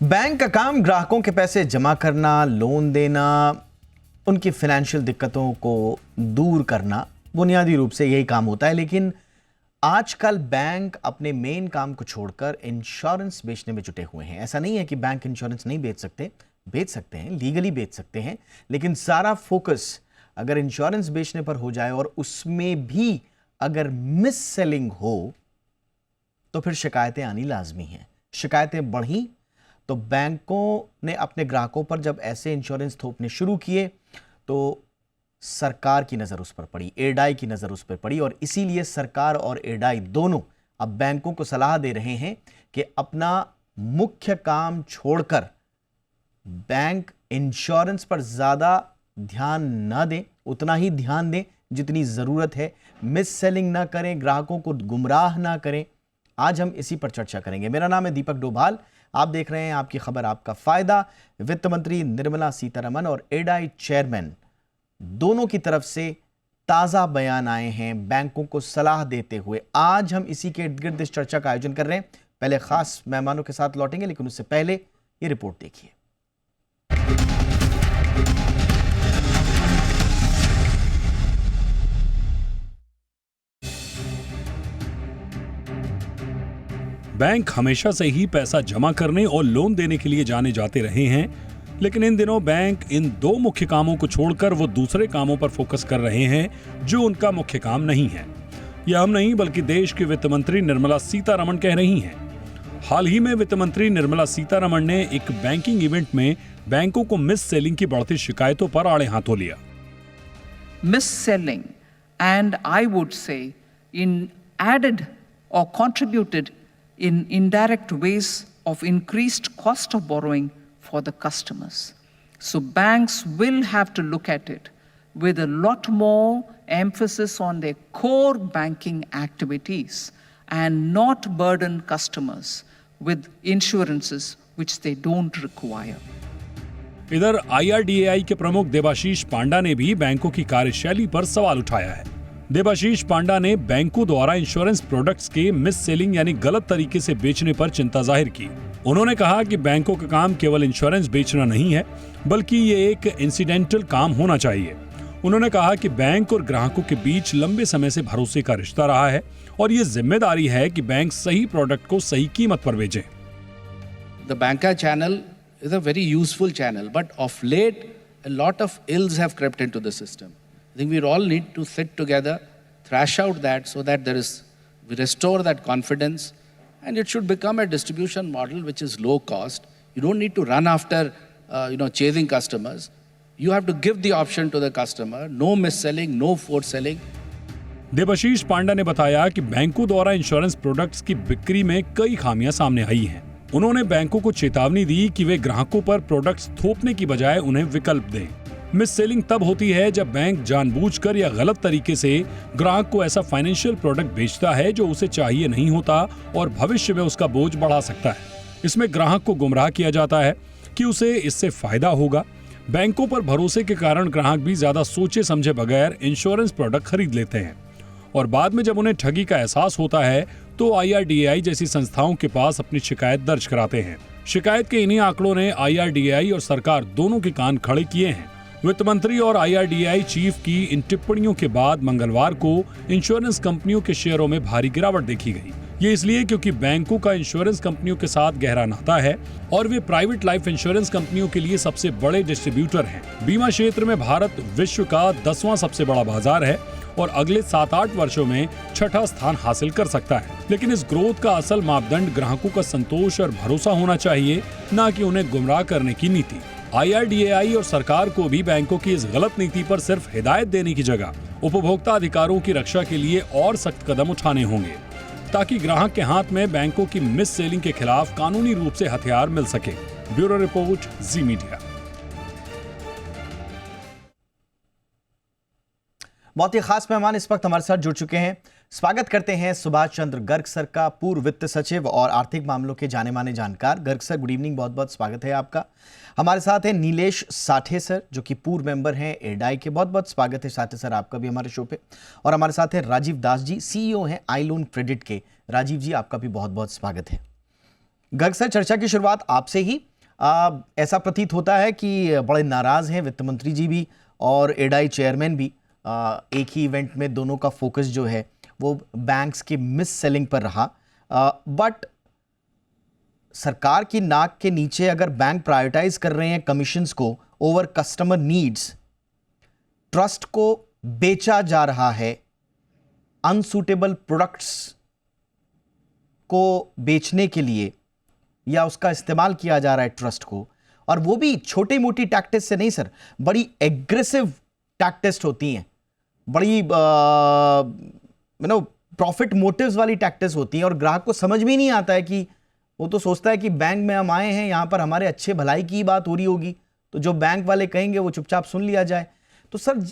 Bank का काम ग्राहकों के पैसे जमा करना, लोन देना, उनकी फाइनेंशियल दिक्कतों को दूर करना, बुनियादी रूप से यही काम होता है। लेकिन आजकल बैंक अपने मेन काम को छोड़कर इंश्योरेंस बेचने में जुटे हुए हैं। ऐसा नहीं है कि बैंक इंश्योरेंस नहीं बेच सकते हैं, लीगली बेच सकते हैं, लेकिन सारा फोकस अगर इंश्योरेंस बेचने पर हो जाए और उसमें भी अगर मिस सेलिंग हो तो फिर शिकायतें आनी लाजमी हैं। शिकायतें बढ़ी तो बैंकों ने अपने ग्राहकों पर जब ऐसे इंश्योरेंस थोपने शुरू किए तो सरकार की नज़र उस पर पड़ी, एडाई की नज़र उस पर पड़ी, और इसीलिए सरकार और एडाई दोनों अब बैंकों को सलाह दे रहे हैं कि अपना मुख्य काम छोड़कर बैंक इंश्योरेंस पर ज़्यादा ध्यान ना दें, उतना ही ध्यान दें जितनी ज़रूरत है। मिस सेलिंग ना करें, ग्राहकों को गुमराह ना करें। आज हम इसी पर चर्चा करेंगे। मेरा नाम है दीपक डोभाल, आप देख रहे हैं आपकी खबर आपका फायदा। वित्त मंत्री निर्मला सीतारमण और एडाई चेयरमैन दोनों की तरफ से ताजा बयान आए हैं बैंकों को सलाह देते हुए। आज हम इसी के इर्द गिर्द इस चर्चा का आयोजन कर रहे हैं। पहले खास मेहमानों के साथ लौटेंगे, लेकिन उससे पहले ये रिपोर्ट देखिए। बैंक हमेशा से ही पैसा जमा करने और लोन देने के लिए जाने जाते रहे हैं, लेकिन इन दिनों बैंक इन दो मुख्य कामों को छोड़कर वो दूसरे कामों पर फोकस कर रहे हैं जो उनका मुख्य काम नहीं है। यह हम नहीं बल्कि देश की वित्त मंत्री निर्मला सीतारमण कह रही हैं। हाल ही में वित्त मंत्री निर्मला सीतारमण ने एक बैंकिंग इवेंट में बैंकों को मिस सेलिंग की बढ़ती शिकायतों पर आड़े हाथों लिया। Mis selling and I would say in added और contributed in indirect ways of increased cost of borrowing for the customers. So banks will have to look at it with a lot more emphasis on their core banking activities and not burden customers with insurances which they don't require. इधर IRDAI के प्रमुख देबाशीष पांडा ने भी बैंकों की कार्यशैली पर सवाल उठाया है। देबाशीष पांडा ने बैंकों द्वारा इंश्योरेंस प्रोडक्ट्स के मिस सेलिंग यानी गलत तरीके से बेचने पर चिंता जाहिर की। उन्होंने कहा कि बैंकों का काम केवल इंश्योरेंस बेचना नहीं है, बल्कि ये एक इंसिडेंटल काम होना चाहिए। उन्होंने कहा कि बैंक और ग्राहकों के बीच लंबे समय से भरोसे का रिश्ता रहा है और ये जिम्मेदारी है कि बैंक सही प्रोडक्ट को सही कीमत पर बेचें। The banker channel is a very useful channel, but of late a lot of ills have crept into the system. I think we all need to sit together, thrash out that so that we restore that confidence, and it should become a distribution model which is low cost. You don't need to run after, chasing customers. You have to give the option to the customer, no mis-selling, no force selling. Debashish पांडा ने बताया कि बैंकों द्वारा insurance products की बिक्री में कई खामियां सामने आई हैं। उन्होंने बैंकों को चेतावनी दी कि वे ग्राहकों पर प्रोडक्ट्स थोपने की बजाय उन्हें विकल्प दें। मिस सेलिंग तब होती है जब बैंक जानबूझकर या गलत तरीके से ग्राहक को ऐसा फाइनेंशियल प्रोडक्ट बेचता है जो उसे चाहिए नहीं होता और भविष्य में उसका बोझ बढ़ा सकता है। इसमें ग्राहक को गुमराह किया जाता है कि उसे इससे फायदा होगा। बैंकों पर भरोसे के कारण ग्राहक भी ज्यादा सोचे समझे बगैर इंश्योरेंस प्रोडक्ट खरीद लेते हैं और बाद में जब उन्हें ठगी का एहसास होता है तो IRDAI जैसी संस्थाओं के पास अपनी शिकायत दर्ज कराते हैं। शिकायत के इन्हीं आंकड़ों ने IRDAI और सरकार दोनों के कान खड़े किए हैं। वित्त मंत्री और IRDAI चीफ की इन टिप्पणियों के बाद मंगलवार को इंश्योरेंस कंपनियों के शेयरों में भारी गिरावट देखी गई। ये इसलिए क्योंकि बैंकों का इंश्योरेंस कंपनियों के साथ गहरा नाता है और वे प्राइवेट लाइफ इंश्योरेंस कंपनियों के लिए सबसे बड़े डिस्ट्रीब्यूटर हैं। बीमा क्षेत्र में भारत विश्व का 10वां सबसे बड़ा बाजार है और अगले 7-8 वर्षों में 6ठा स्थान हासिल कर सकता है। लेकिन इस ग्रोथ का असल मापदंड ग्राहकों का संतोष और भरोसा होना चाहिए, न कि उन्हें गुमराह करने की नीति। IRDAI और सरकार को भी बैंकों की इस गलत नीति पर सिर्फ हिदायत देने की जगह उपभोक्ता अधिकारों की रक्षा के लिए और सख्त कदम उठाने होंगे ताकि ग्राहक के हाथ में बैंकों की मिस सेलिंग के खिलाफ कानूनी रूप से हथियार मिल सके। ब्यूरो रिपोर्ट, जी मीडिया। बहुत ही खास मेहमान इस वक्त हमारे साथ जुड़ चुके हैं। स्वागत करते हैं सुभाष चंद्र गर्ग सर का, पूर्व वित्त सचिव और आर्थिक मामलों के जाने माने जानकार। गर्ग सर, गुड इवनिंग, बहुत बहुत स्वागत है आपका। हमारे साथ हैं नीलेश साठे सर, जो कि पूर्व मेंबर हैं एडाई के। बहुत बहुत स्वागत है साठे सर आपका भी हमारे शो पे। और हमारे साथ है राजीव दास जी, CEO हैं आई लोन क्रेडिट के। राजीव जी, आपका भी बहुत बहुत स्वागत है। गर्ग सर, चर्चा की शुरुआत आपसे ही। ऐसा प्रतीत होता है कि बड़े नाराज हैं वित्त मंत्री जी भी और एडाई चेयरमैन भी। एक ही इवेंट में दोनों का फोकस जो है वो बैंक्स की मिस सेलिंग पर रहा। बट सरकार की नाक के नीचे अगर बैंक प्रायोरिटाइज कर रहे हैं कमीशंस को ओवर कस्टमर नीड्स, ट्रस्ट को बेचा जा रहा है, अनसूटेबल प्रोडक्ट्स को बेचने के लिए या उसका इस्तेमाल किया जा रहा है ट्रस्ट को, और वो भी छोटी मोटी टैक्टिस से नहीं सर, बड़ी एग्रेसिव टैक्टिस होती हैं, बड़ी प्रॉफिट मोटिव्स वाली टैक्टिस होती हैं, और ग्राहक को समझ में ही नहीं आता है कि वो तो सोचता है कि बैंक में हम आए हैं, यहाँ पर हमारे अच्छे भलाई की बात हो रही होगी, तो जो बैंक वाले कहेंगे वो चुपचाप सुन लिया जाए। तो सर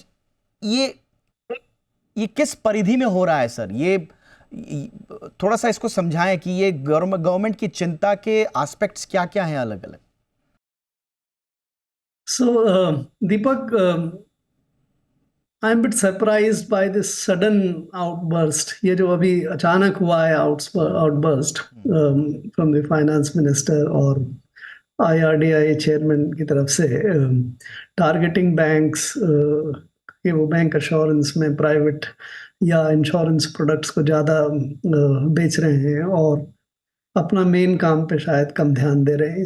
ये किस परिधि में हो रहा है सर? ये थोड़ा सा इसको समझाएं कि ये गवर्नमेंट की चिंता के एस्पेक्ट्स क्या क्या हैं अलग अलग। So, Deepak, I'm a bit surprised by this sudden outburst. ये जो अभी अचानक हुआ है outburst from the finance minister और IRDAI चेयरमैन की तरफ से, टारगेटिंग बैंक्स कि वो बैंक अश्योरेंस में प्राइवेट या इंश्योरेंस प्रोडक्ट्स को ज़्यादा बेच रहे हैं और अपना मेन काम पे शायद कम ध्यान दे रहे हैं।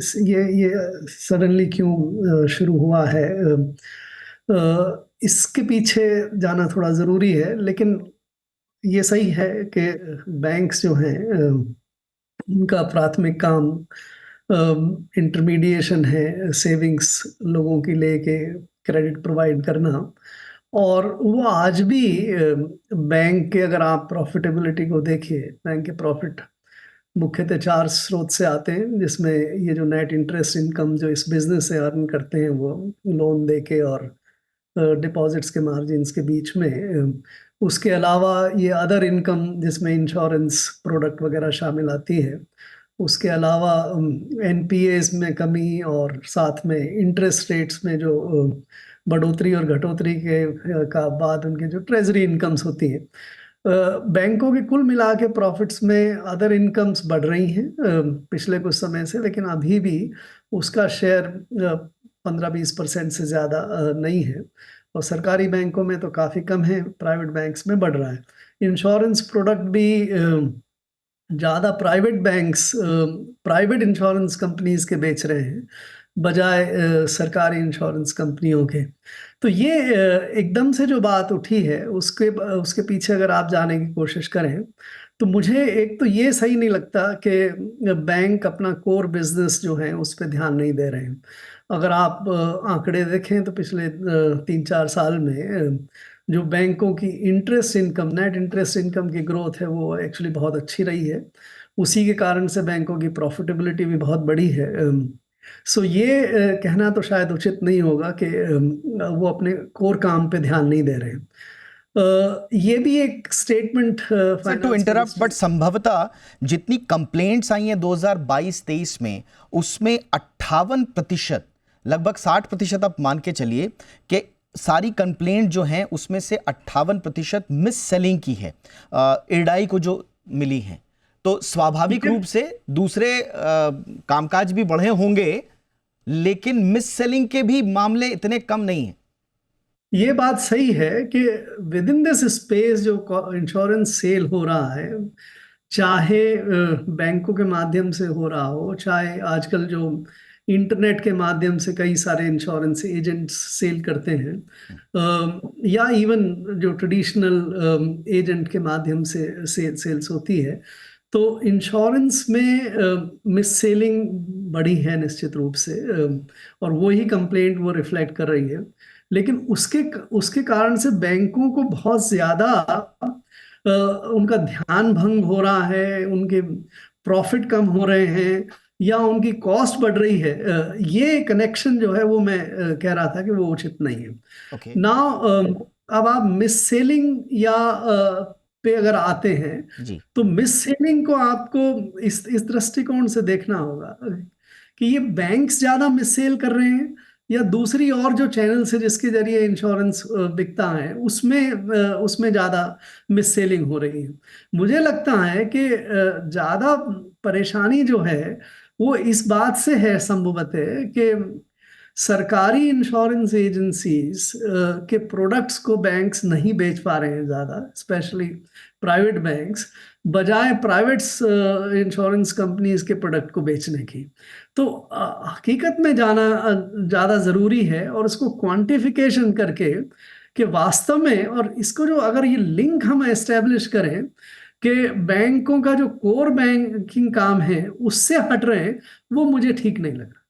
ये सडनली क्यों शुरू हुआ है, इसके पीछे जाना थोड़ा ज़रूरी है। लेकिन ये सही है कि बैंक्स जो हैं उनका प्राथमिक काम इंटरमीडिएशन है, सेविंग्स लोगों की लेके क्रेडिट प्रोवाइड करना, और वो आज भी बैंक के, अगर आप प्रॉफिटेबिलिटी को देखिए, बैंक के प्रॉफिट मुख्यतः 4 स्रोत से आते हैं, जिसमें ये जो नेट इंटरेस्ट इनकम जो इस बिजनेस से अर्न करते हैं वो लोन देके और डिपॉजिट्स के मार्जिन्स के बीच में, उसके अलावा ये अदर इनकम जिसमें इंश्योरेंस प्रोडक्ट वगैरह शामिल आती है, उसके अलावा एनपीएस में कमी और साथ में इंटरेस्ट रेट्स में जो बढ़ोतरी और घटोतरी का बाद उनके जो ट्रेजरी इनकम्स होती हैं, बैंकों के कुल मिला के प्रॉफिट्स में अदर इनकम्स बढ़ रही हैं पिछले कुछ समय से, लेकिन अभी भी उसका शेयर 15-20% से ज़्यादा नहीं है, और सरकारी बैंकों में तो काफ़ी कम है, प्राइवेट बैंक्स में बढ़ रहा है। इंश्योरेंस प्रोडक्ट भी ज़्यादा private banks private insurance companies के बेच रहे हैं बजाय सरकारी इंश्योरेंस कंपनियों के। तो ये एकदम से जो बात उठी है उसके पीछे अगर आप जाने की कोशिश करें तो मुझे एक तो ये सही नहीं लगता कि बैंक अपना कोर बिजनेस जो है उस पर ध्यान नहीं दे रहे हैं। अगर आप आंकड़े देखें तो पिछले 3-4 साल में जो बैंकों की interest income, net interest income की ग्रोथ है वो एक्चुअली बहुत अच्छी रही है। उसी के कारण से बैंकों की प्रॉफिटेबिलिटी भी बहुत बड़ी है। सो ये कहना तो शायद उचित नहीं होगा कि वो अपने कोर काम पे ध्यान नहीं दे रहे हैं। ये भी एक स्टेटमेंट टू इंटरप्ट, बट संभवतः जितनी कंप्लेंट्स आई हैं 2022-23 में, उसमें 58%, लगभग 60% आप मान के चलिए कि सारी कंप्लेंट जो हैं उसमें से 58% मिस सेलिंग की है, एडाई को जो मिली है। तो स्वाभाविक रूप से दूसरे कामकाज भी बढ़े होंगे, लेकिन मिस सेलिंग के भी मामले इतने कम नहीं हैं। ये बात सही है कि विद इन दिस स्पेस जो इंश्योरेंस सेल हो रहा है, चाहे बैंकों के माध्यम से हो रहा हो, चाहे आजकल जो इंटरनेट के माध्यम से कई सारे इंश्योरेंस एजेंट्स सेल करते हैं, या इवन जो ट्रेडिशनल एजेंट के माध्यम से सेल्स होती है, तो इंश्योरेंस में मिस सेलिंग बढ़ी है निश्चित रूप से, और वही कंप्लेंट वो रिफ्लेक्ट कर रही है। लेकिन उसके कारण से बैंकों को बहुत ज़्यादा उनका ध्यान भंग हो रहा है, उनके प्रॉफिट कम हो रहे हैं या उनकी कॉस्ट बढ़ रही है, ये कनेक्शन जो है वो मैं कह रहा था कि वो उचित नहीं है। नाउ अब आप मिस सेलिंग या पे अगर आते हैं तो मिस सेलिंग को आपको इस दृष्टिकोण से देखना होगा कि ये बैंक्स ज़्यादा मिस सेल कर रहे हैं या दूसरी और जो चैनल से जिसके जरिए इंश्योरेंस बिकता है उसमें ज़्यादा मिस सेलिंग हो रही है। मुझे लगता है कि ज़्यादा परेशानी जो है वो इस बात से है संभवतः कि सरकारी इंश्योरेंस एजेंसीज के प्रोडक्ट्स को बैंक्स नहीं बेच पा रहे हैं ज़्यादा, स्पेशली प्राइवेट बैंक्स, बजाय प्राइवेट इंश्योरेंस कंपनीज के प्रोडक्ट को बेचने की। तो हकीकत में जाना ज़्यादा ज़रूरी है, और उसको क्वांटिफिकेशन करके कि वास्तव में, और इसको जो अगर ये लिंक हम एस्टेब्लिश करें कि बैंकों का जो कोर बैंकिंग काम है उससे हट रहे हैं, वो मुझे ठीक नहीं लग रहा।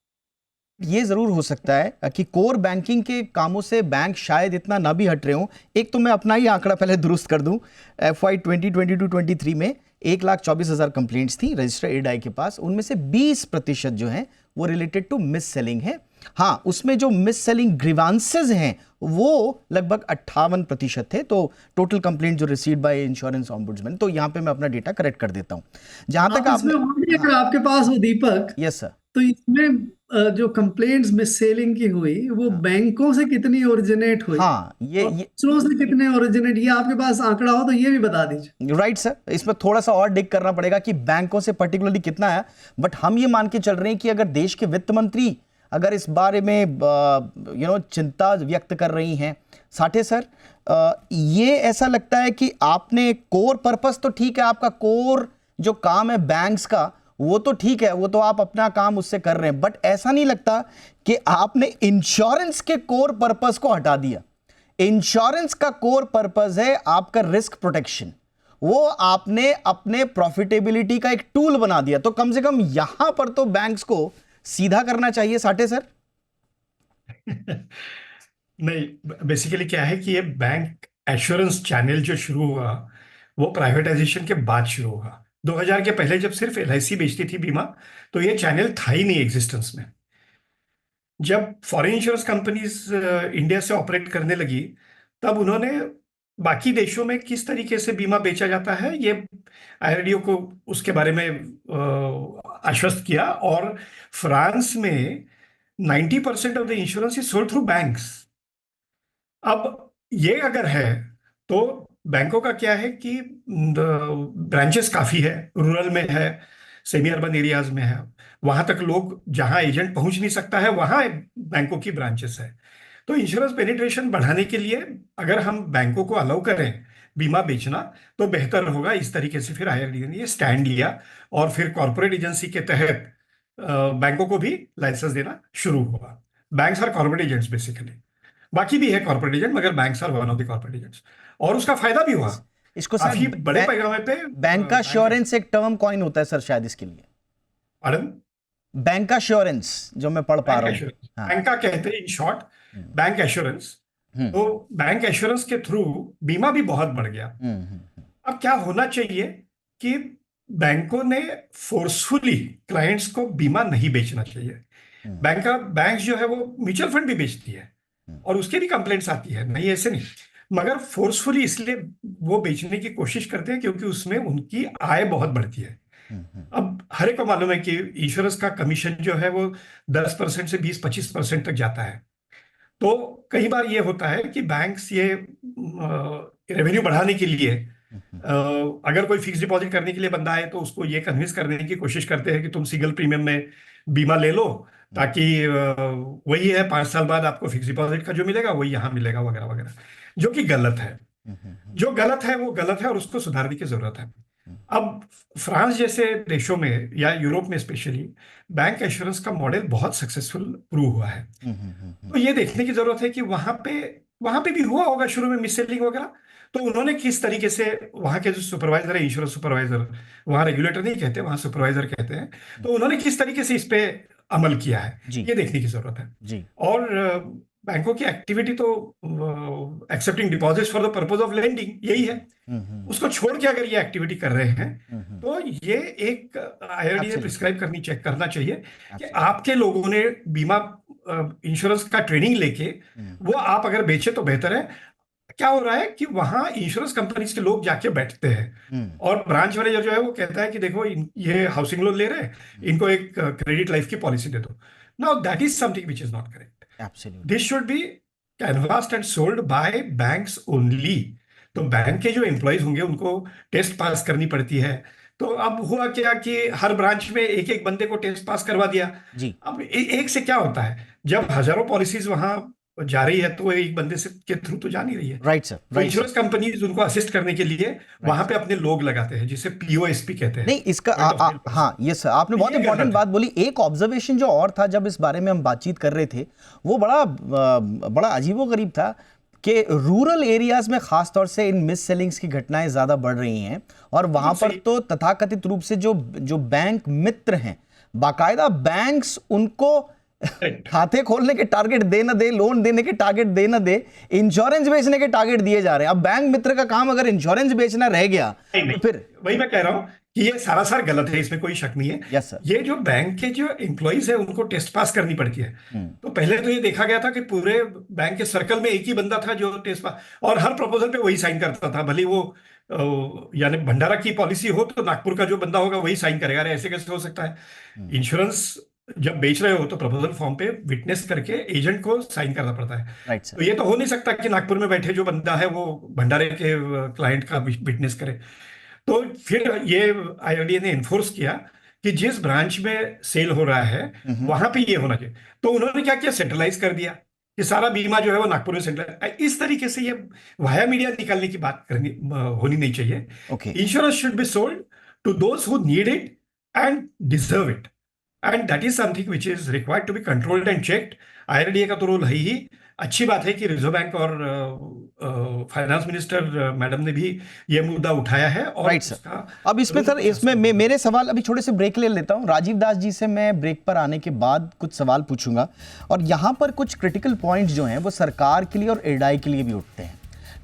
ये जरूर हो सकता है कि कोर बैंकिंग के कामों से बैंक शायद इतना ना भी हट रहे हों। एक तो मैं अपना ही आंकड़ा पहले दुरुस्त कर दूं, FY 2022-23 में 1,24,000 कंप्लेंट्स थी रजिस्टर एडाई के पास, उनमें से 20% जो हैं वो रिलेटेड टू मिस सेलिंग है। हाँ, उसमें जो मिस सेलिंग ग्रीवांसेस हैं वो लगभग 58% थे। तो टोटल कंप्लेंट जो रिसीव्ड बाय इंश्योरेंस ऑम्बुड्समैन, तो यहाँ पे मैं अपना डेटा करेक्ट कर देता हूँ। जहां तक इसमें और भी अगर आपके पास हो दीपक, यस सर, तो इसमें जो कंप्लेंट्स मिस सेलिंग की हुई वो बैंकों से कितनी ओरिजिनेट हुई, हाँ ये दूसरों से कितने ओरिजिनेट, ये आपके पास आंकड़ा हो तो ये भी बता दीजिए। राइट सर, इसमें थोड़ा सा और डिग करना पड़ेगा कि बैंकों से पर्टिकुलरली कितना है, बट हम ये मान के चल रहे हैं कि अगर देश के वित्त मंत्री अगर इस बारे में चिंता व्यक्त कर रही हैं साठे सर, ये ऐसा लगता है कि आपने कोर पर्पस तो ठीक है, आपका कोर जो काम है बैंक्स का वो तो ठीक है, वो तो आप अपना काम उससे कर रहे हैं, बट ऐसा नहीं लगता कि आपने इंश्योरेंस के कोर पर्पस को हटा दिया। इंश्योरेंस का कोर पर्पस है आपका रिस्क प्रोटेक्शन, वो आपने अपने प्रॉफिटेबिलिटी का एक टूल बना दिया। तो कम से कम यहां पर तो बैंक्स को सीधा करना चाहिए साठे सर। नहीं, बेसिकली क्या है कि ये बैंक एश्योरेंस चैनल जो शुरू हुआ वो प्राइवेटाइजेशन के बाद शुरू हुआ। 2000 के पहले जब सिर्फ LIC बेचती थी बीमा, तो ये चैनल था ही नहीं एग्जिस्टेंस में। जब फॉरेन इंश्योरेंस कंपनीज इंडिया से ऑपरेट करने लगी, तब उन्होंने बाकी देशों में किस तरीके से बीमा बेचा जाता है ये IRDAI को उसके बारे में आश्वस्त किया, और फ्रांस में 90% of the insurance is sold through banks. अब ये अगर है तो बैंकों का क्या है कि ब्रांचेस काफी है, रूरल में है, सेमी अर्बन एरियाज में है, वहां तक लोग जहां एजेंट पहुंच नहीं सकता है वहां बैंकों की ब्रांचेस है। तो इंश्योरेंस पेनिट्रेशन बढ़ाने के लिए अगर हम बैंकों को अलाउ करें बीमा बेचना तो बेहतर होगा। इस तरीके से फिर IRDAI ने ये स्टैंड लिया, और फिर कॉर्पोरेट एजेंसी के तहत बैंकों को भी लाइसेंस देना शुरू हुआ। Banks are corporate agents basically, बाकी भी है कॉर्पोरेट एजेंट, मगर banks are one of the corporate agents, और उसका फायदा भी हुआ। इसको काफी बड़े पैमाने पे बैंक का श्योरेंस एक टर्म कॉइन होता है सर शायद इसके लिए। पardon? बैंक का श्योरेंस जो मैं पढ़ पा रहा हूँ, बैंक का कहते हैं इन शॉर्ट बैंक एश्योरेंस। तो बैंक एश्योरेंस के थ्रू बीमा भी बहुत बढ़ गया। अब क्या होना चाहिए कि बैंकों ने फोर्सफुली क्लाइंट्स को बीमा नहीं बेचना चाहिए। बैंक जो है वो म्यूचुअल फंड भी बेचती है और उसके भी कंप्लेंट्स आती है, नहीं ऐसे नहीं, मगर फोर्सफुली इसलिए वो बेचने की कोशिश करते हैं क्योंकि उसमें उनकी आय बहुत बढ़ती है। अब हर एक को मालूम है कि इंश्योरेंस का कमीशन जो है वो 10% से 20-25% तक जाता है। तो कई बार ये होता है कि बैंक्स ये रेवेन्यू बढ़ाने के लिए अगर कोई फिक्स डिपॉजिट करने के लिए बंदा है तो उसको ये कन्विंस करने की कोशिश करते हैं कि तुम सिंगल प्रीमियम में बीमा ले लो, ताकि वही है 5 साल बाद आपको फिक्स डिपॉजिट का जो मिलेगा वही यहाँ मिलेगा वगैरह वगैरह, जो कि गलत है। जो गलत है वो गलत है और उसको सुधारने की जरूरत है। अब फ्रांस जैसे देशों में या यूरोप में स्पेशली बैंक एश्योरेंस का मॉडल बहुत सक्सेसफुल प्रूव हुआ है। तो ये देखने की जरूरत है कि वहां पे भी हुआ होगा शुरू में मिस सेलिंग वगैरह, तो उन्होंने किस तरीके से वहां के जो सुपरवाइजर है, इंश्योरेंस सुपरवाइजर, वहां रेगुलेटर नहीं कहते, वहां सुपरवाइजर कहते हैं, तो उन्होंने किस तरीके से इस पे अमल किया है ये देखने की जरूरत है जी। और बैंकों की एक्टिविटी तो accepting deposits for the purpose of lending यही है, उसको छोड़ के अगर ये एक्टिविटी कर रहे हैं तो ये एक IRDAI प्रिस्क्राइब चेक करना चाहिए कि आपके लोगों ने बीमा इंश्योरेंस का ट्रेनिंग लेके वो आप अगर बेचे तो बेहतर है। क्या हो रहा है कि वहां इंश्योरेंस कंपनीज के लोग जाके बैठते हैं और ब्रांच मैनेजर जो है वो कहता है कि देखो ये हाउसिंग लोन ले रहे हैं, इनको एक क्रेडिट लाइफ की पॉलिसी दे दो। Now that is something which is not correct. This should be canvassed and sold by banks only. तो बैंक के जो एम्प्लॉयज होंगे उनको टेस्ट पास करनी पड़ती है, तो अब हुआ क्या कि हर ब्रांच में एक एक बंदे को टेस्ट पास करवा दिया। जी अब एक से क्या होता है, जब हजारों पॉलिसीज वहां जा रही है तो एक बंदे से के थ्रू तो जा नहीं रही है। राइट सर, तो राइट सर। इंश्योरेंस कंपनीज उनको असिस्ट करने के लिए वहां पे अपने लोग लगाते हैं, जिसे पीओएसपी कहते हैं। नहीं इसका Point of Sale Person। हाँ ये सर, आपने बहुत ये इंपॉर्टेंट करना था। बात बोली। एक ऑब्जर्वेशन जो और था जब इस बारे में हम बातचीत कर रहे थे, वो बड़ा अजीबोगरीब था कि रूरल एरियाज में खास तौर से इन मिस सेलिंग्स की घटनाएं ज्यादा बढ़ रही हैं, और वहां पर तो तथाकथित रूप से जो बैंक मित्र हैं, बाकायदा बैंक्स उनको खाते खोलने के टारगेट दे ना दे, लोन देने के टारगेट दे ना दे, इंश्योरेंस बेचने के टारगेट दिए जा रहे हैं। अब बैंक मित्र का काम अगर इंश्योरेंस बेचना रह गया तो फिर वही मैं कह रहा हूं कि ये सारासार गलत है, इसमें कोई शक नहीं है। Yes sir. ये जो बैंक के जो एम्प्लॉइज है उनको टेस्ट पास करनी पड़ती है। तो पहले तो ये देखा गया था कि पूरे बैंक के सर्कल में एक ही बंदा था जो टेस्ट पास, और हर प्रपोजल पे वही साइन करता था, भले वो यानी भंडारा की पॉलिसी हो तो नागपुर का जो बंदा होगा वही साइन करेगा। अरे ऐसे कैसे हो सकता है? इंश्योरेंस जब बेच रहे हो तो प्रपोजल फॉर्म पे विटनेस करके एजेंट को साइन करना पड़ता है। राइट तो सर। ये तो हो नहीं सकता कि नागपुर में बैठे जो बंदा है वो भंडारे के क्लाइंट का विटनेस करे। तो फिर ये आईआरडीए ने इन्फोर्स किया कि जिस ब्रांच में सेल हो रहा है वहां पे ये होना चाहिए। तो उन्होंने क्या किया, सेंट्रलाइज कर दिया कि सारा बीमा जो है वो नागपुर में सेंट्रलाइज। इस तरीके से ये वाया मीडिया निकालने की बात करनी होनी नहीं चाहिए। Okay insurance should be sold to those who need it and deserve it, and that is something which is required to be controlled and checked. IRDA का तो रोल है ही। अच्छी बात है कि रिजर्व बैंक और फाइनेंस मिनिस्टर मैडम ने भी ये मुद्दा उठाया है। और राइट सर। अब इसमें सर, इसमें मेरे सवाल, अभी छोटे से ब्रेक ले लेता हूं। राजीव दास जी से मैं ब्रेक पर आने के बाद कुछ सवाल पूछूंगा, और यहां पर कुछ क्रिटिकल पॉइंट्स जो हैं वो सरकार के लिए और इरडाई के लिए भी उठते हैं।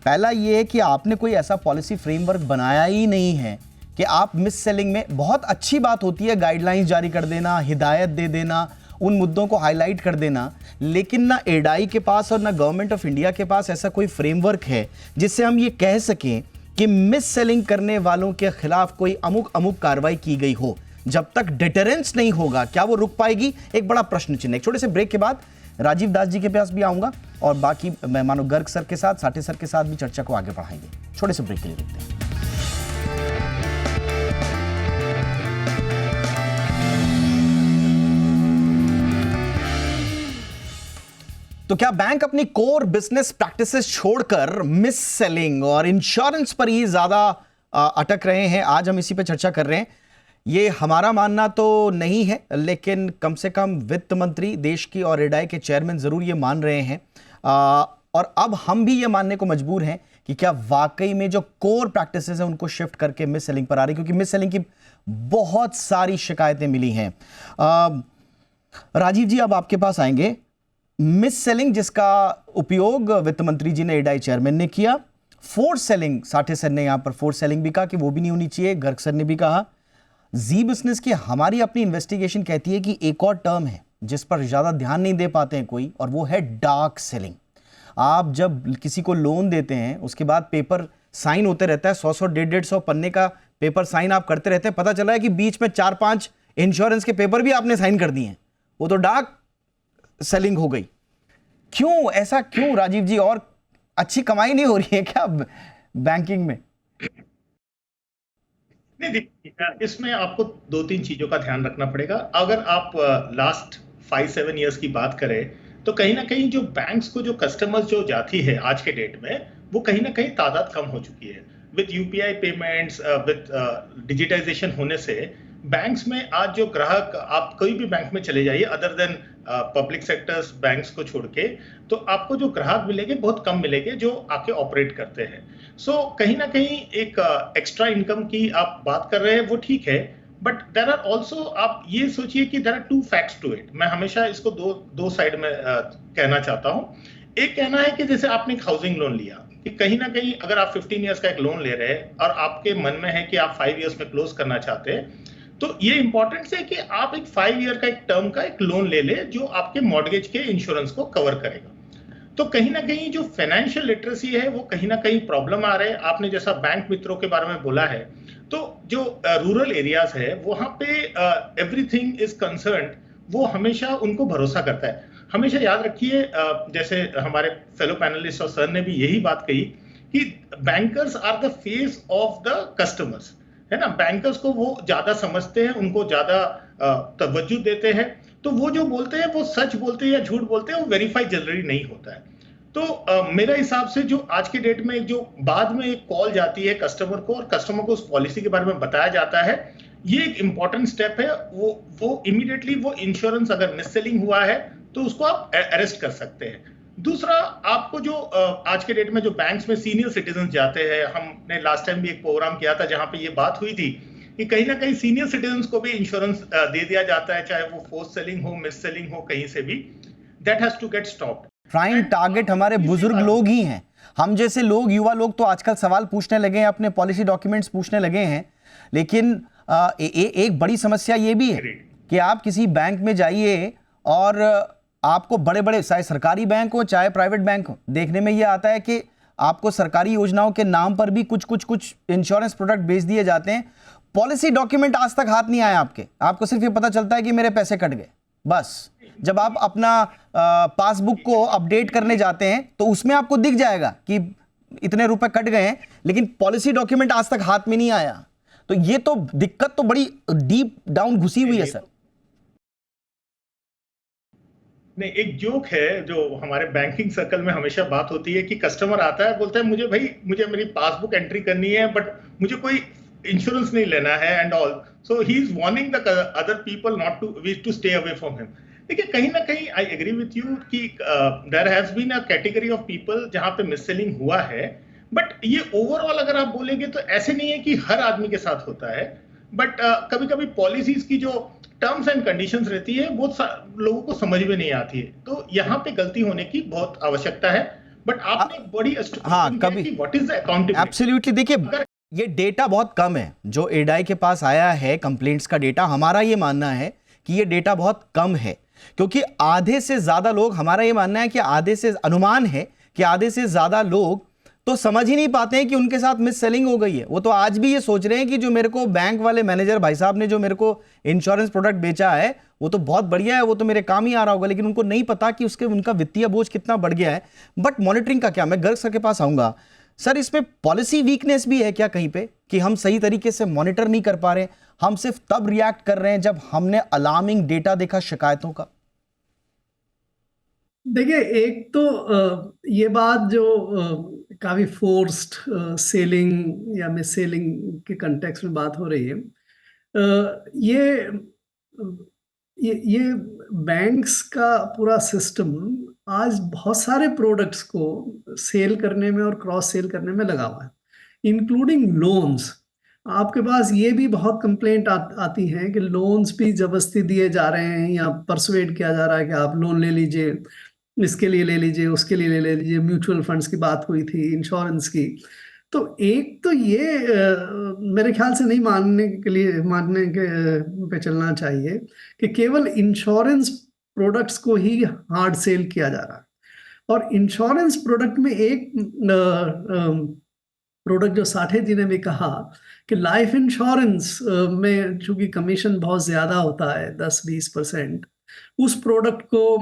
पहला ये है कि आपने कोई ऐसा पॉलिसी फ्रेमवर्क बनाया ही नहीं है कि आप मिस सेलिंग में, बहुत अच्छी बात होती है गाइडलाइंस जारी कर देना, हिदायत दे देना, उन मुद्दों को हाईलाइट कर देना, लेकिन ना एडाई के पास और ना गवर्नमेंट ऑफ इंडिया के पास ऐसा कोई फ्रेमवर्क है जिससे हम ये कह सकें कि मिस सेलिंग करने वालों के खिलाफ कोई अमुक कार्रवाई की गई हो। जब तक डिटरेंस नहीं होगा क्या वो रुक पाएगी? एक बड़ा प्रश्न चिन्ह। एक छोटे से ब्रेक के बाद राजीव दास जी के पास भी आऊंगा और बाकी मेहमानों गर्ग सर के साथ, साठे सर के साथ भी चर्चा को आगे बढ़ाएंगे। छोटे से ब्रेक के लिए रुकते हैं। तो क्या बैंक अपनी कोर बिजनेस प्रैक्टिसेस छोड़कर मिस सेलिंग और इंश्योरेंस पर ही ज्यादा अटक रहे हैं? आज हम इसी पर चर्चा कर रहे हैं। ये हमारा मानना तो नहीं है, लेकिन कम से कम वित्त मंत्री देश की और इरडाई के चेयरमैन जरूर ये मान रहे हैं, और अब हम भी ये मानने को मजबूर हैं कि क्या वाकई में जो कोर प्रैक्टिसेस हैं उनको शिफ्ट करके मिस सेलिंग पर आ रही, क्योंकि मिस सेलिंग की बहुत सारी शिकायतें मिली हैं। राजीव जी, अब आपके पास आएंगे। मिस सेलिंग जिसका उपयोग वित्त मंत्री जी ने, इरडाई चेयरमैन ने किया, फोर्स सेलिंग, साठे सर ने यहां पर फोर्स सेलिंग भी कहा कि वो भी नहीं होनी चाहिए, गर्ग सर ने भी कहा। जी बिजनेस की हमारी अपनी इन्वेस्टिगेशन कहती है कि एक और टर्म है जिस पर ज्यादा ध्यान नहीं दे पाते हैं कोई, और वो है डार्क सेलिंग। आप जब किसी को लोन देते हैं उसके बाद पेपर साइन होते रहता है, 100 150 पन्ने का पेपर साइन आप करते रहते हैं, पता चला है कि बीच में 4-5 इंश्योरेंस के पेपर भी आपने साइन कर दिए हैं, वो तो डार्क सेलिंग हो गई। क्यों ऐसा, क्यों राजीव जी? और अच्छी कमाई नहीं हो रही है क्या बैंकिंग में? नहीं, इसमें आपको 2-3 चीजों का ध्यान रखना पड़ेगा। अगर आप लास्ट 5-7 इयर्स की बात करें तो कहीं ना कहीं जो बैंक्स को जो कस्टमर्स जो जाती है आज के डेट में, वो कहीं ना कहीं तादाद कम हो चुकी है। With UPI payments, with digitization होने से बैंक्स में आज जो ग्राहक, आप कोई भी बैंक में चले जाइए other than public sectors banks को छोड़ के, तो आपको जो ग्राहक मिलेंगे बहुत कम मिलेंगे जो आके ऑपरेट करते हैं। सो कहीं ना कहीं एक एक्स्ट्रा इनकम की आप बात कर रहे हैं, वो ठीक है, बट देयर आर ऑल्सो, आप ये सोचिए कि there are 2 facts to it. मैं हमेशा इसको दो साइड में कहना चाहता हूँ। एक कहना है कि जैसे आपने एक हाउसिंग लोन लिया, कि कहीं ना कहीं अगर आप 15 इयर्स का एक लोन ले रहे हैं और आपके मन में है कि आप 5 इयर्स में क्लोज करना चाहते हैं, तो ये इंपॉर्टेंट है कि आप एक 5 ईयर का एक टर्म का एक लोन ले ले जो आपके मॉर्गेज के इंश्योरेंस को कवर करेगा। तो कहीं ना कहीं जो फाइनेंशियल लिटरेसी है वो कहीं ना कहीं प्रॉब्लम आ रहे हैं। आपने जैसा बैंक मित्रों के बारे में बोला है, तो जो रूरल एरियाज है वहां पे एवरीथिंग इज कंसर्न्ड, वो हमेशा उनको भरोसा करता है। हमेशा याद रखिए, जैसे हमारे फेलो पैनलिस्ट और सर ने भी यही बात कही कि bankers are the face of the customers. है ना, बैंकर्स को वो ज्यादा समझते हैं, उनको ज्यादा तवज्जो देते हैं, तो वो जो बोलते हैं वो सच बोलते हैं या झूठ बोलते हैं वो वेरीफाई जनरली नहीं होता है। तो मेरे हिसाब से जो आज के डेट में जो बाद में एक कॉल जाती है कस्टमर को और कस्टमर को उस पॉलिसी के बारे में बताया जाता है, ये एक इंपॉर्टेंट स्टेप है। वो इमीडिएटली वो इंश्योरेंस अगर मिस सेलिंग हुआ है तो उसको आप अरेस्ट कर सकते हैं। दूसरा, आपको जो आज के डेट में जो बैंक्स में सीनियर सिटीजन जाते हैं, हमने लास्ट टाइम भी एक प्रोग्राम किया था जहां पे ये बात हुई थी कि कहीं ना कहीं सीनियर सिटीजन को भी इंश्योरेंस दे दिया जाता है, चाहे वो फोर्स सेलिंग हो, मिस सेलिंग हो, कहीं से भी। That has to get stopped. Prime target हमारे बुजुर्ग लोग ही हैं। हम जैसे लोग, युवा लोग तो आजकल सवाल पूछने लगे हैं, अपने पॉलिसी डॉक्यूमेंट्स पूछने लगे हैं। लेकिन एक बड़ी समस्या ये भी है कि आप किसी बैंक में जाइए और आपको बड़े बड़े, चाहे सरकारी बैंक हो चाहे प्राइवेट बैंक हो, देखने में ये आता है कि आपको सरकारी योजनाओं के नाम पर भी कुछ इंश्योरेंस प्रोडक्ट बेच दिए जाते हैं। पॉलिसी डॉक्यूमेंट आज तक हाथ नहीं आया आपको सिर्फ ये पता चलता है कि मेरे पैसे कट गए, बस। जब आप अपना पासबुक को अपडेट करने जाते हैं तो उसमें आपको दिख जाएगा कि इतने रुपए कट गए हैं, लेकिन पॉलिसी डॉक्यूमेंट आज तक हाथ में नहीं आया। तो ये तो दिक्कत तो बड़ी डीप डाउन घुसी हुई है सर। नहीं, एक जोक है जो हमारे बैंकिंग सर्कल में हमेशा बात होती है कि कस्टमर आता है, बोलता है मुझे मेरी पासबुक एंट्री करनी है बट मुझे कोई इंश्योरेंस नहीं लेना है and all, so he is warning the other people not to stay away from him. देखिए, कहीं ना कहीं आई एग्री विथ यू कि there has been a category of people जहां पे मिस सेलिंग हुआ है, बट ये ओवरऑल अगर आप बोलेंगे तो ऐसे नहीं है कि हर आदमी के साथ होता है। बट कभी कभी पॉलिसीज की जो टर्म्स एंड कंडीशंस रहती है वो लोगों को समझ में नहीं आती है, तो यहाँ पे गलती होने की बहुत आवश्यकता है। बट आपने बड़ी what is the accountability. Absolutely. देखिए, ये डेटा बहुत कम है जो एडाई के पास आया है, कंप्लेंट्स का डेटा। हमारा ये मानना है कि ये डेटा बहुत कम है, क्योंकि आधे से ज्यादा लोग, हमारा ये मानना है कि आधे से, अनुमान है कि आधे से ज्यादा लोग तो समझ ही नहीं पाते हैं कि उनके साथ मिस सेलिंग हो गई है। वो तो आज भी ये सोच रहे हैं कि जो मेरे को बैंक वाले मैनेजर भाई साहब ने जो मेरे को इंश्योरेंस प्रोडक्ट बेचा है वो तो बहुत बढ़िया है, वो तो मेरे काम ही आ रहा होगा, लेकिन उनको नहीं पता कि उनका वित्तीय बोझ कितना बढ़ गया है। बट मॉनिटरिंग का क्या, मैं गर्ग सर के पास आऊंगा। सर, इसमें पॉलिसी वीकनेस भी है क्या कहीं पे, कि हम सही तरीके से मॉनिटर नहीं कर पा रहे, हम सिर्फ तब रिएक्ट कर रहे हैं जब हमने अलार्मिंग डेटा देखा शिकायतों का? देखिए, एक तो ये बात जो काफी फोर्स्ड सेलिंग या मिस सेलिंग के कंटेक्स्ट में बात हो रही है, ये बैंक्स का पूरा सिस्टम आज बहुत सारे प्रोडक्ट्स को सेल करने में और क्रॉस सेल करने में लगा हुआ है, इंक्लूडिंग लोन्स। आपके पास ये भी बहुत कंप्लेंट आती है कि लोन्स भी जबरदस्ती दिए जा रहे हैं या परसुएड किया जा रहा है कि आप लोन ले लीजिए, इसके लिए ले लीजिए, उसके लिए ले लीजिए। म्यूचुअल फंड्स की बात हुई थी, इंश्योरेंस की। तो एक तो ये मेरे ख्याल से नहीं मानने के पे चलना चाहिए कि केवल इंश्योरेंस प्रोडक्ट्स को ही हार्ड सेल किया जा रहा है। और इंश्योरेंस प्रोडक्ट में एक प्रोडक्ट जो साठे जी ने भी कहा कि लाइफ इंश्योरेंस में चूंकि कमीशन बहुत ज़्यादा होता है, 10-20%, उस प्रोडक्ट को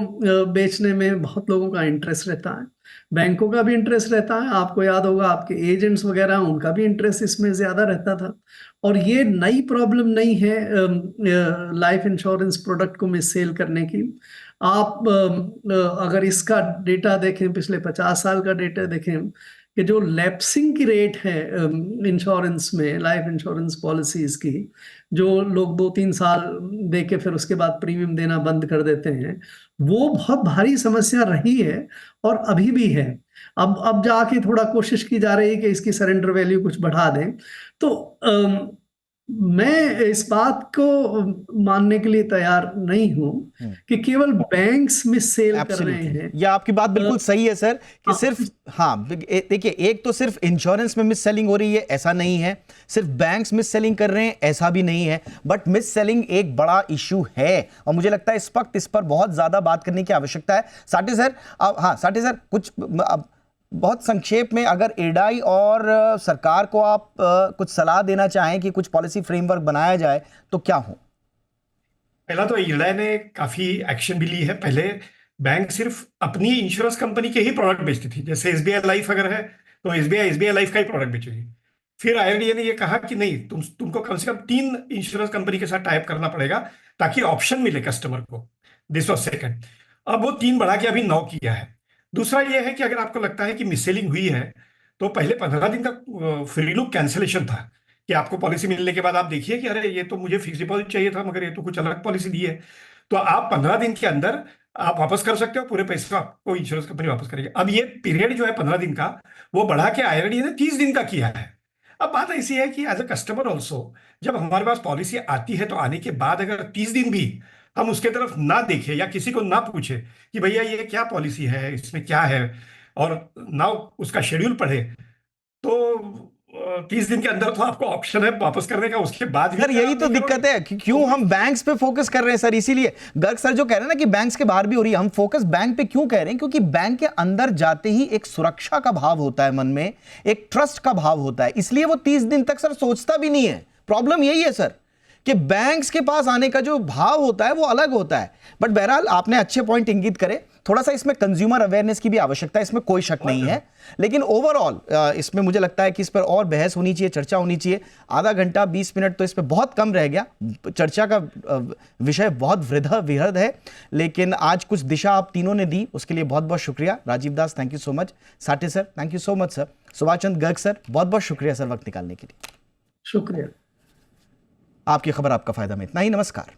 बेचने में बहुत लोगों का इंटरेस्ट रहता है, बैंकों का भी इंटरेस्ट रहता है। आपको याद होगा आपके एजेंट्स वगैरह, उनका भी इंटरेस्ट इसमें ज़्यादा रहता था। और ये नई प्रॉब्लम नहीं है लाइफ इंश्योरेंस प्रोडक्ट को मिस सेल करने की। आप अगर इसका डेटा देखें, पिछले 50 साल का डेटा देखें कि जो लैप्सिंग की रेट है इंश्योरेंस में, लाइफ इंश्योरेंस पॉलिसीज की, जो लोग 2-3 साल दे के फिर उसके बाद प्रीमियम देना बंद कर देते हैं, वो बहुत भारी समस्या रही है और अभी भी है। अब जाके थोड़ा कोशिश की जा रही है कि इसकी सरेंडर वैल्यू कुछ बढ़ा दें। तो मैं इस बात को मानने के लिए तैयार नहीं हूं कि केवल बैंक्स मिस सेल कर रहे हैं। ये आपकी बात बिल्कुल सही है सर, कि सिर्फ, हाँ देखिए, एक तो सिर्फ इंश्योरेंस में मिस सेलिंग हो रही है ऐसा नहीं है, सिर्फ बैंक्स मिस सेलिंग कर रहे हैं ऐसा भी नहीं है, बट मिस सेलिंग एक बड़ा इशू है और मुझे लगता है इस वक्त इस पर बहुत ज्यादा बात करने की आवश्यकता है। साठे सर, हाँ साठे सर, कुछ बहुत संक्षेप में अगर एडाई और सरकार को आप कुछ सलाह देना चाहें कि कुछ पॉलिसी फ्रेमवर्क बनाया जाए तो क्या हो? पहला तो एडाई ने काफी एक्शन भी ली है। पहले बैंक सिर्फ अपनी इंश्योरेंस कंपनी के ही प्रोडक्ट बेचती थी, जैसे एसबीआई लाइफ अगर है तो एसबीआई लाइफ का ही प्रोडक्ट बेचेगी। फिर IRDA ने ये कहा कि नहीं, तुमको कम से कम 3 इंश्योरेंस कंपनी के साथ टाइप करना पड़ेगा ताकि ऑप्शन मिले कस्टमर को। This was second. अब वो 3 बढ़ा के अभी 9 किया है। दूसरा ये है कि अगर आपको लगता है कि मिससेलिंग हुई है तो पहले 15 दिन का फ्री लुक कैंसिलेशन था कि आपको पॉलिसी मिलने के बाद आप देखिए कि अरे ये तो मुझे फिक्स डिपॉजिट चाहिए था मगर ये तो कुछ अलग पॉलिसी दी है, तो आप 15 दिन के अंदर आप वापस कर सकते हो, पूरे पैसे आपको इंश्योरेंस कंपनी वापस करेगी। अब ये पीरियड जो है 15 दिन का वो बढ़ा के IRDA ने 30 दिन का किया है। अब बात ऐसी है कि एज अ कस्टमर ऑल्सो जब हमारे पास पॉलिसी आती है तो आने के बाद अगर 30 दिन भी हम उसके तरफ ना देखें या किसी को ना पूछे कि भैया ये क्या पॉलिसी है, इसमें क्या है, और ना उसका शेड्यूल पढ़े, तो 30 दिन के अंदर तो आपको ऑप्शन है वापस करने का, उसके बाद भी सर यही तो दिक्कत है कि क्यों हम बैंक्स पे फोकस कर रहे हैं सर। इसीलिए गर्ग सर जो कह रहे हैं ना कि बैंक्स के बाहर भी हो रही है, हम फोकस बैंक पे क्यों कह रहे हैं? क्योंकि बैंक के अंदर जाते ही एक सुरक्षा का भाव होता है मन में, एक ट्रस्ट का भाव होता है, इसलिए वो 30 दिन तक सर सोचता भी नहीं है। प्रॉब्लम यही है सर कि बैंक्स के पास आने का जो भाव होता है वो अलग होता है। बट बहरहाल आपने अच्छे पॉइंट इंगित करे, थोड़ा सा इसमें कंज्यूमर अवेयरनेस की भी आवश्यकता है, इसमें कोई शक नहीं है। लेकिन ओवरऑल इसमें मुझे लगता है कि इस पर और बहस होनी चाहिए, चर्चा होनी चाहिए। आधा घंटा 20 मिनट तो इस पर बहुत कम रह गया, चर्चा का विषय बहुत वृहद है, लेकिन आज कुछ दिशा आप तीनों ने दी, उसके लिए बहुत बहुत शुक्रिया। Rajeev Das thank you so much, Sathe sir thank you so much sir, Subhash Chandra Garg sir बहुत बहुत शुक्रिया सर वक्त निकालने के लिए। शुक्रिया। आपकी खबर आपका फायदा में इतना ही, नमस्कार।